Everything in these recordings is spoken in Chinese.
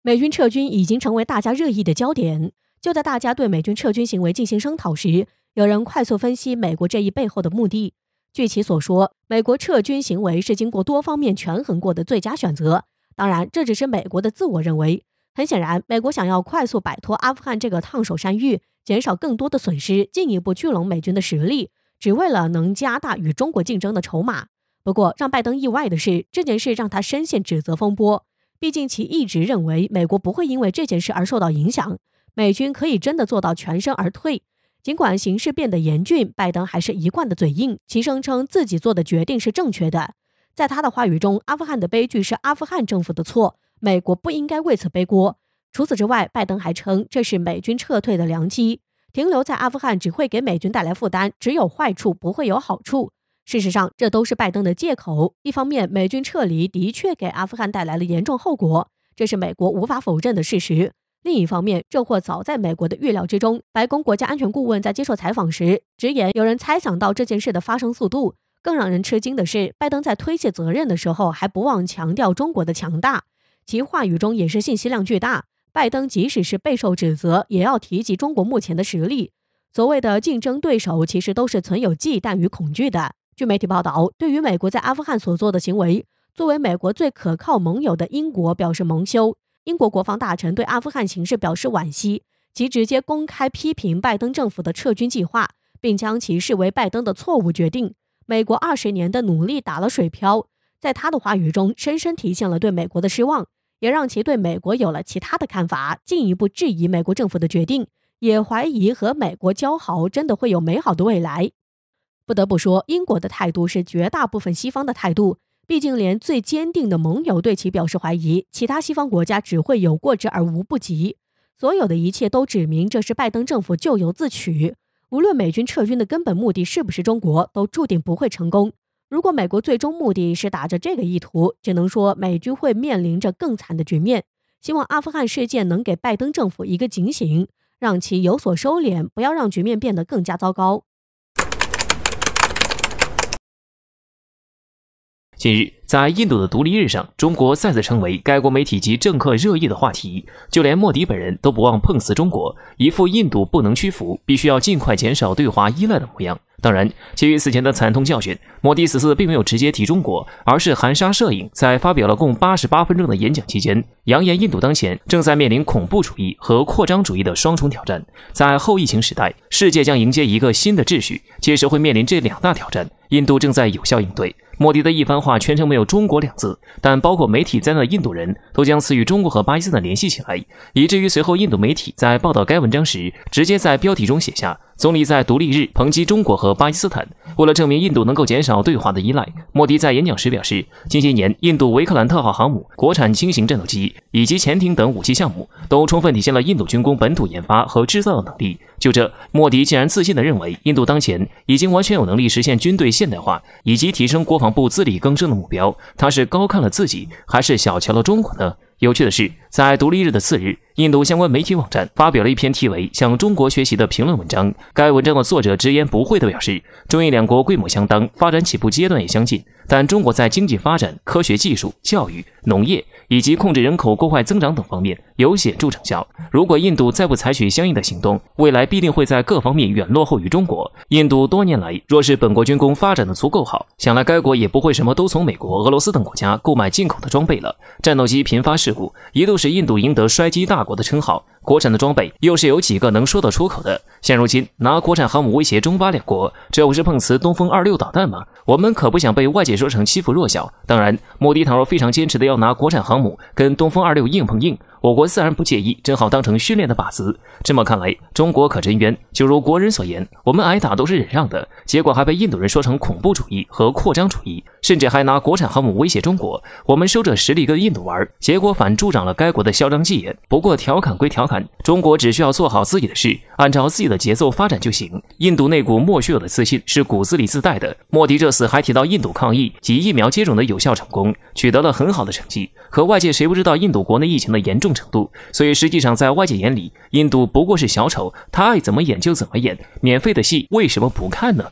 美军撤军已经成为大家热议的焦点。就在大家对美军撤军行为进行声讨时，有人快速分析美国这一背后的目的。据其所说，美国撤军行为是经过多方面权衡过的最佳选择。当然，这只是美国的自我认为。很显然，美国想要快速摆脱阿富汗这个烫手山芋，减少更多的损失，进一步聚拢美军的实力，只为了能加大与中国竞争的筹码。不过，让拜登意外的是，这件事让他深陷指责风波。毕竟其一直认为美国不会因为这件事而受到影响，美军可以真的做到全身而退。尽管形势变得严峻，拜登还是一贯的嘴硬，其声称自己做的决定是正确的。在他的话语中，阿富汗的悲剧是阿富汗政府的错，美国不应该为此背锅。除此之外，拜登还称这是美军撤退的良机，停留在阿富汗只会给美军带来负担，只有坏处不会有好处。事实上，这都是拜登的借口。一方面，美军撤离的确给阿富汗带来了严重后果，这是美国无法否认的事实。另一方面，这或早在美国的预料之中。白宫国家安全顾问在接受采访时直言，有人猜想到这件事的发生速度。更让人吃惊的是，拜登在推卸责任的时候还不忘强调中国的强大，其话语中也是信息量巨大。拜登即使是备受指责，也要提及中国目前的实力。所谓的竞争对手其实都是存有忌惮与恐惧的。据媒体报道，对于美国在阿富汗所做的行为，作为美国最可靠盟友的英国表示蒙羞。英国国防大臣对阿富汗形势表示惋惜，其直接公开批评拜登政府的撤军计划，并将其视为拜登的错误决定。美国20年的努力打了水漂，在他的话语中深深体现了对美国的失望，也让其对美国有了其他的看法，进一步质疑美国政府的决定，也怀疑和美国交好真的会有美好的未来。不得不说，英国的态度是绝大部分西方的态度，毕竟连最坚定的盟友对其表示怀疑，其他西方国家只会有过之而无不及。所有的一切都指明这是拜登政府咎由自取，无论美军撤军的根本目的是不是中国，都注定不会成功。如果美国最终目的是打着这个意图，只能说美军会面临着更惨的局面。希望阿富汗事件能给拜登政府一个警醒，让其有所收敛，不要让局面变得更加糟糕。近日，在印度的独立日上，中国再次成为该国媒体及政客热议的话题，就连莫迪本人都不忘碰瓷中国，一副印度不能屈服，必须要尽快减少对华依赖的模样。当然，基于此前的惨痛教训，莫迪此次并没有直接提中国，而是含沙射影，在发表了共88分钟的演讲期间，扬言印度当前正在面临恐怖主义和扩张主义的双重挑战。在后疫情时代，世界将迎接一个新的秩序，届时会面临这2大挑战，印度正在有效应对。莫迪的一番话全程没有中国2字，但包括媒体在内的印度人都将此与中国和巴基斯坦联系起来，以至于随后印度媒体在报道该文章时，直接在标题中写下总理在独立日抨击中国和巴基斯坦。为了证明印度能够减少对华的依赖，莫迪在演讲时表示，近些年印度维克兰特号航母、国产轻型战斗机以及潜艇等武器项目都充分体现了印度军工本土研发和制造的能力。就这，莫迪竟然自信地认为印度当前已经完全有能力实现军队现代化以及提升国防部自力更生的目标，他是高看了自己还是小瞧了中国呢？有趣的是，在独立日的次日，印度相关媒体网站发表了一篇题为《向中国学习》的评论文章。该文章的作者直言不讳地表示，中印2国规模相当，发展起步阶段也相近，但中国在经济发展、科学技术、教育、农业以及控制人口过快增长等方面有显著成效。如果印度再不采取相应的行动，未来必定会在各方面远落后于中国。印度多年来若是本国军工发展的足够好，想来该国也不会什么都从美国、俄罗斯等国家购买进口的装备了。战斗机频发事故，一度使印度赢得衰机大国的称号，国产的装备又是有几个能说得出口的？现如今拿国产航母威胁中巴2国，这不是碰瓷东风26导弹吗？我们可不想被外界说成欺负弱小。当然，莫迪倘若非常坚持的要拿国产航母跟东风26硬碰硬，我国自然不介意，正好当成训练的靶子。这么看来，中国可真冤。就如国人所言，我们挨打都是忍让的，结果还被印度人说成恐怖主义和扩张主义，甚至还拿国产航母威胁中国。我们收着实力跟印度玩，结果反助长了该国的嚣张气焰。不过调侃归调侃，中国只需要做好自己的事，按照自己的节奏发展就行。印度那股莫须有的自信是骨子里自带的。莫迪这次还提到印度抗疫及疫苗接种的有效成功，取得了很好的成绩。可外界谁不知道印度国内疫情的严重程度？所以实际上在外界眼里，印度不过是小丑，他爱怎么演就怎么演，免费的戏为什么不看呢？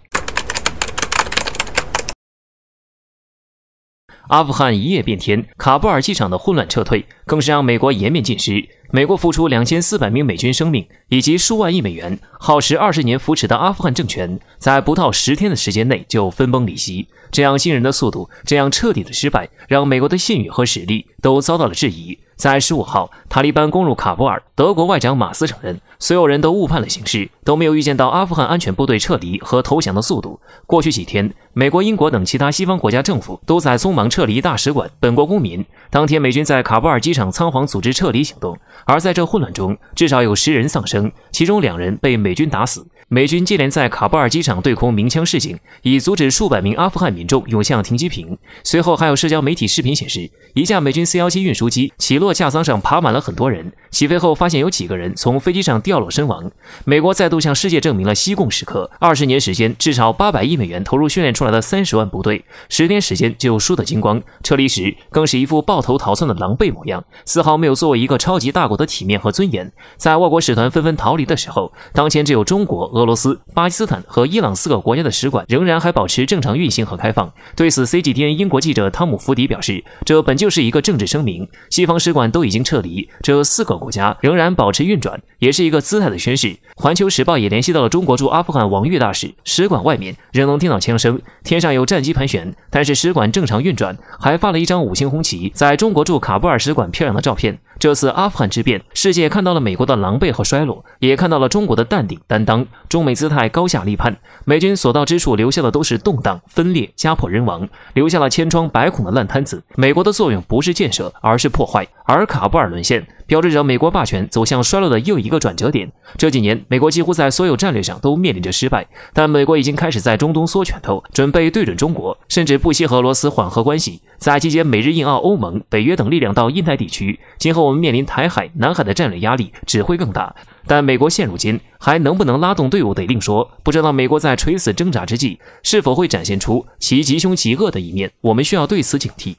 阿富汗一夜变天，喀布尔机场的混乱撤退，更是让美国颜面尽失。美国付出2400名美军生命以及数万亿美元，耗时20年扶持的阿富汗政权，在不到10天的时间内就分崩离析。这样惊人的速度，这样彻底的失败，让美国的信誉和实力都遭到了质疑。在15号，塔利班攻入喀布尔，德国外长马斯承认，所有人都误判了形势，都没有预见到阿富汗安全部队撤离和投降的速度。过去几天，美国、英国等其他西方国家政府都在匆忙撤离大使馆、本国公民。当天，美军在喀布尔机场仓皇组织撤离行动，而在这混乱中，至少有10人丧生，其中2人被美军打死。美军接连在喀布尔机场对空鸣枪示警，以阻止数百名阿富汗民众涌向停机坪。随后还有社交媒体视频显示，一架美军C-17运输机起落架舱上爬满了很多人，起飞后发现有几个人从飞机上掉落身亡。美国再度向世界证明了西贡时刻，20年时间至少800亿美元投入训练出来的30万部队，10天时间就输得精光。撤离时更是一副抱头逃窜的狼狈模样，丝毫没有作为一个超级大国的体面和尊严。在外国使团纷纷逃离的时候，当前只有中国、俄罗斯、巴基斯坦和伊朗4个国家的使馆仍然还保持正常运行和开放。对此 ，CGTN 英国记者汤姆·福迪表示，这本就是一个政治声明，西方使馆都已经撤离，这4个国家仍然保持运转，也是一个姿态的宣示。环球时报也联系到了中国驻阿富汗王岳大使，使馆外面仍能听到枪声，天上有战机盘旋，但是使馆正常运转，还发了一张5星红旗在中国驻喀布尔使馆漂亮的照片。这次阿富汗之变，世界看到了美国的狼狈和衰落，也看到了中国的淡定担当，中美姿态高下立判。美军所到之处留下的都是动荡、分裂、家破人亡，留下了千疮百孔的烂摊子。美国的作用不是建设，而是破坏。而喀布尔沦陷，标志着美国霸权走向衰落的又一个转折点。这几年，美国几乎在所有战略上都面临着失败，但美国已经开始在中东缩拳头，准备对准中国，甚至不惜和俄罗斯缓和关系，在集结美日印澳欧盟、北约等力量到印太地区。今后我们面临台海、南海的战略压力只会更大。但美国现如今还能不能拉动队伍得另说，不知道美国在垂死挣扎之际，是否会展现出其极凶极恶的一面，我们需要对此警惕。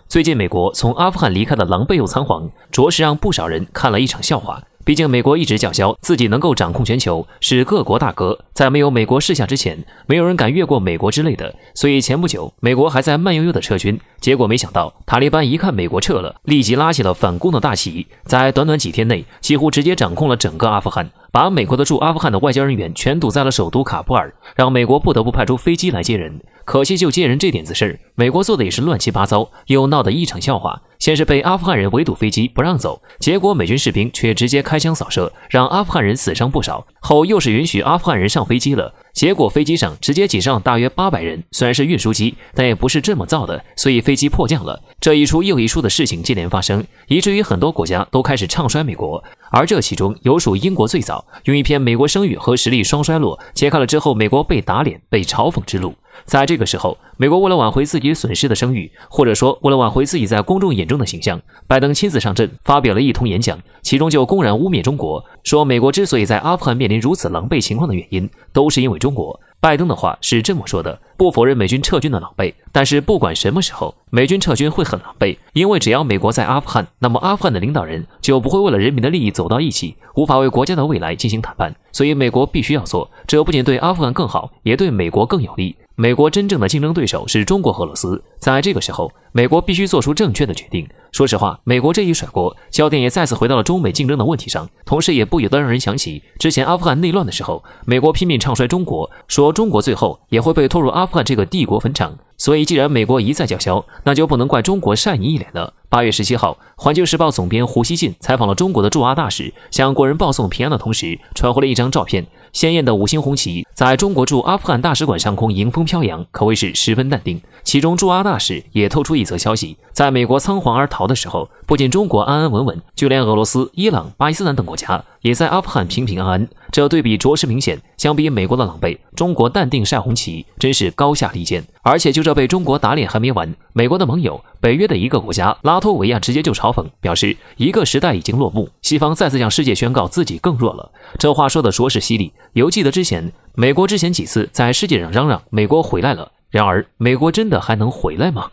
最近美国从阿富汗离开的狼狈又仓皇，着实让不少人看了一场笑话。毕竟美国一直叫嚣自己能够掌控全球，是各国大哥，在没有美国示下之前，没有人敢越过美国之类的，所以前不久美国还在慢悠悠的撤军，结果没想到塔利班一看美国撤了，立即拉起了反攻的大旗，在短短几天内几乎直接掌控了整个阿富汗，把美国的驻阿富汗的外交人员全堵在了首都喀布尔，让美国不得不派出飞机来接人。可惜就接人这点子事儿，美国做的也是乱七八糟，又闹得一场笑话。先是被阿富汗人围堵飞机不让走，结果美军士兵却直接开枪扫射，让阿富汗人死伤不少。后又是允许阿富汗人上飞机了，结果飞机上直接挤上大约800人，虽然是运输机，但也不是这么造的，所以飞机迫降了。这一出又一出的事情接连发生，以至于很多国家都开始唱衰美国，而这其中有属英国最早，用一篇美国声誉和实力双衰落揭开了之后美国被打脸、被嘲讽之路。在这个时候，美国为了挽回自己损失的声誉，或者说为了挽回自己在公众眼中的形象，拜登亲自上阵发表了一通演讲，其中就公然污蔑中国，说美国之所以在阿富汗面临如此狼狈情况的原因，都是因为中国。拜登的话是这么说的，不否认美军撤军的狼狈，但是不管什么时候，美军撤军会很狼狈，因为只要美国在阿富汗，那么阿富汗的领导人就不会为了人民的利益走到一起，无法为国家的未来进行谈判，所以美国必须要做，这不仅对阿富汗更好，也对美国更有利。美国真正的竞争对手是中国和俄罗斯，在这个时候，美国必须做出正确的决定。说实话，美国这一甩锅，焦点也再次回到了中美竞争的问题上，同时也不由得让人想起之前阿富汗内乱的时候，美国拼命唱衰中国，说中国最后也会被拖入阿富汗这个帝国坟场。所以既然美国一再叫嚣，那就不能怪中国善意一脸了。8月17号，环球时报总编胡锡进采访了中国的驻阿大使，向国人报送平安的同时，传回了一张照片，鲜艳的5星红旗在中国驻阿富汗大使馆上空迎风飘扬，可谓是十分淡定。其中驻阿大使也透出一则消息，在美国仓皇而逃的时候，不仅中国安安稳稳，就连俄罗斯、伊朗、巴基斯坦等国家也在阿富汗平平安安。这对比着实明显，相比美国的狼狈，中国淡定晒红旗，真是高下立见。而且就这被中国打脸还没完，美国的盟友北约的一个国家拉脱维亚直接就嘲讽，表示一个时代已经落幕，西方再次向世界宣告自己更弱了。这话说的着实犀利。犹记得之前美国之前几次在世界上嚷嚷美国回来了，然而美国真的还能回来吗？